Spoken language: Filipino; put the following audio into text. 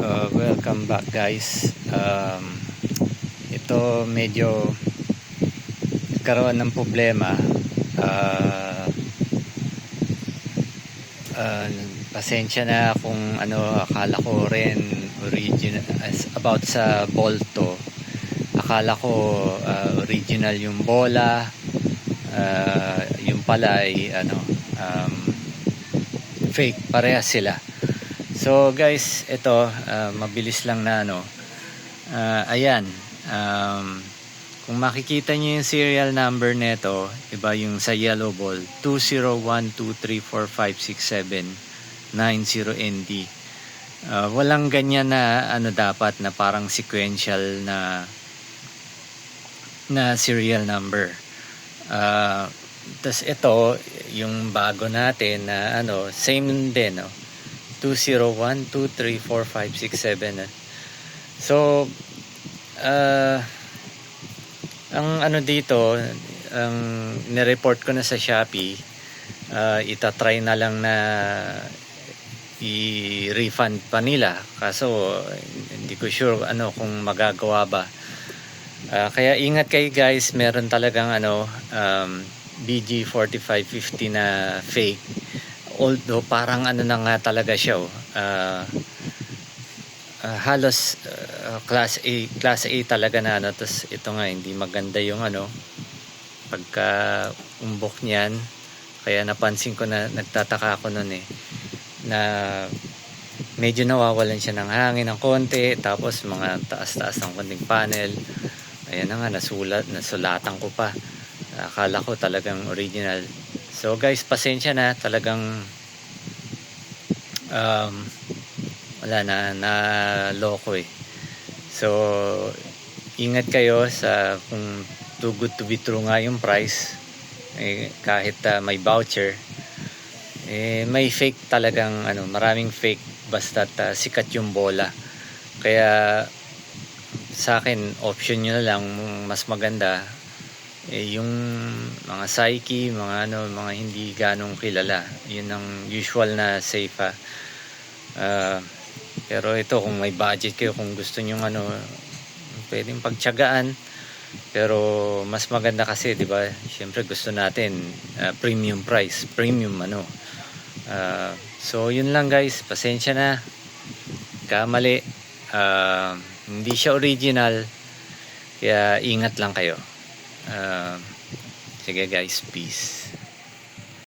Welcome back guys. Ito medyo nagkaroon ng problema. uh, Pasensya na kung akala ko rin original about sa Bolto. Akala ko original yung bola, yung pala ay fake, parehas sila. So guys, ito mabilis lang na ayan, kung makikita niyo yung serial number nito, iba yung sa yellow ball 20123456790ND. Walang ganyan na dapat na parang sequential na serial number. Tas ito yung bago natin na same din 201234567. So ang dito, ang nireport ko na sa Shopee, itatry na lang na i-refund pa nila, kaso hindi ko sure kung magagawa ba. Kaya ingat kayo guys, meron talagang BG4550 na fake, although parang na nga talaga siya halos class A talaga na tas ito nga hindi maganda yung pagka umbok niyan. Kaya napansin ko na nagtataka ako noon na medyo nawawalan siya ng hangin ng konti, tapos mga taas-taas ng konting panel. Ayan na nga, nasulatan ko pa, akala ko talagang original. So guys, pasensya na, talagang wala na loko So ingat kayo sa kung too good to be true nga yung price, kahit may voucher, may fake talagang maraming fake basta't sikat yung bola. Kaya sa akin, option nyo na lang, mas maganda yung mga Saiki, mga mga hindi ganong kilala. Yun ang usual na safe pero ito, kung may budget kayo, kung gusto nyo pwedeng pagtiyagaan. Pero mas maganda kasi, di ba? Siyempre gusto natin premium price, premium so yun lang guys, pasensya na, kamali. Hindi siya original, kaya ingat lang kayo. Sige guys, peace.